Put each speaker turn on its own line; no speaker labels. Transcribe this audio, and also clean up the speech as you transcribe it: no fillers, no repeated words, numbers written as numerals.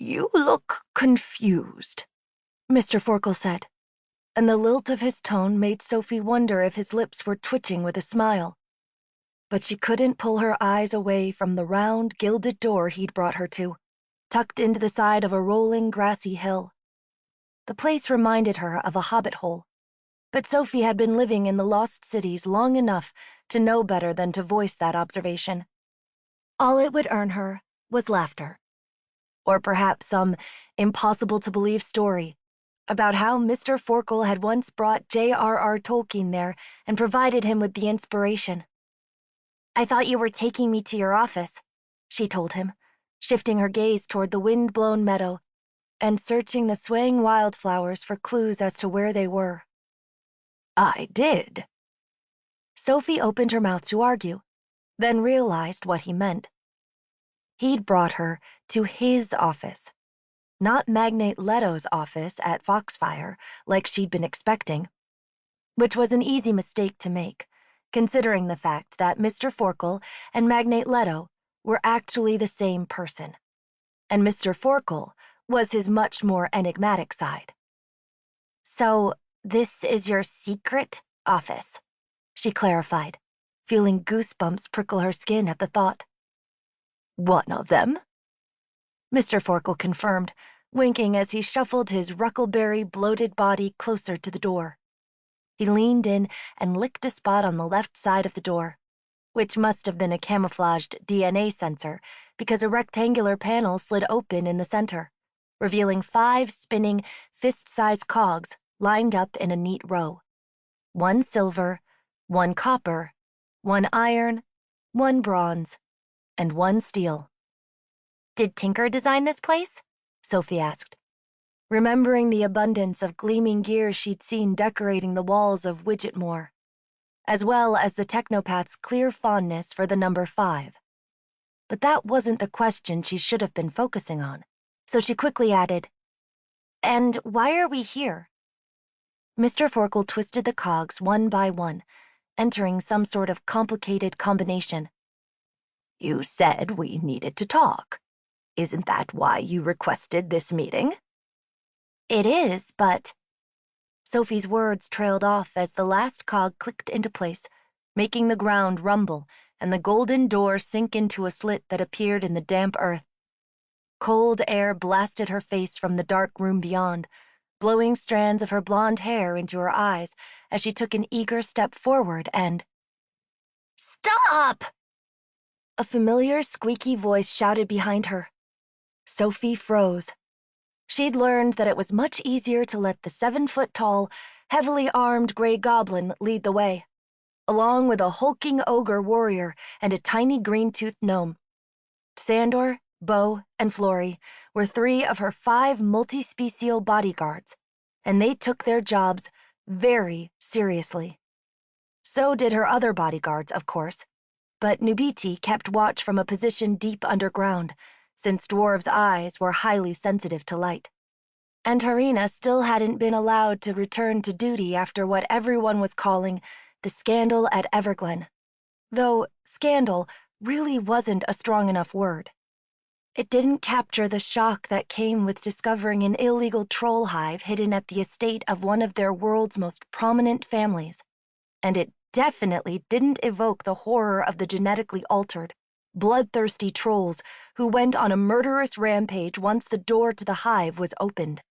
You look confused, Mr. Forkel said, and the lilt of his tone made Sophie wonder if his lips were twitching with a smile. But she couldn't pull her eyes away from the round, gilded door he'd brought her to, tucked into the side of a rolling, grassy hill. The place reminded her of a hobbit hole, but Sophie had been living in the lost cities long enough to know better than to voice that observation. All it would earn her was laughter. Or perhaps some impossible-to-believe story about how Mr. Forkel had once brought J.R.R. Tolkien there and provided him with the inspiration. "I thought you were taking me to your office," she told him, shifting her gaze toward the wind-blown meadow and searching the swaying wildflowers for clues as to where they were. "I did." Sophie opened her mouth to argue, then realized what he meant. He'd brought her to his office, not Magnate Leto's office at Foxfire, like she'd been expecting, which was an easy mistake to make, considering the fact that Mr. Forkel and Magnate Leto were actually the same person, and Mr. Forkel was his much more enigmatic side. "So, this is your secret office," she clarified, feeling goosebumps prickle her skin at the thought. "One of them," Mr. Forkel confirmed, winking as he shuffled his ruckleberry bloated body closer to the door. He leaned in and licked a spot on the left side of the door, which must have been a camouflaged DNA sensor because a rectangular panel slid open in the center, revealing 5 spinning, fist-sized cogs lined up in a neat row. 1 silver, 1 copper, 1 iron, 1 bronze, and 1 steel. "Did Tinker design this place?" Sophie asked, remembering the abundance of gleaming gear she'd seen decorating the walls of Widgetmore, as well as the technopath's clear fondness for the number 5. But that wasn't the question she should have been focusing on, so she quickly added, "And why are we here?" Mr. Forkel twisted the cogs one by one, entering some sort of complicated combination. "You said we needed to talk. Isn't that why you requested this meeting?" "It is, but—" Sophie's words trailed off as the last cog clicked into place, making the ground rumble and the golden door sink into a slit that appeared in the damp earth. Cold air blasted her face from the dark room beyond, blowing strands of her blonde hair into her eyes as she took an eager step forward and— "Stop!" A familiar, squeaky voice shouted behind her. Sophie froze. She'd learned that it was much easier to let the 7-foot-tall, heavily armed gray goblin lead the way, along with a hulking ogre warrior and a tiny green-toothed gnome. Sandor, Bo, and Flory were 3 of her 5 multi-special bodyguards, and they took their jobs very seriously. So did her other bodyguards, of course, but Nubiti kept watch from a position deep underground, since dwarves' eyes were highly sensitive to light. And Harina still hadn't been allowed to return to duty after what everyone was calling the scandal at Everglen, though scandal really wasn't a strong enough word. It didn't capture the shock that came with discovering an illegal troll hive hidden at the estate of one of their world's most prominent families, and it definitely didn't evoke the horror of the genetically altered, bloodthirsty trolls who went on a murderous rampage once the door to the hive was opened.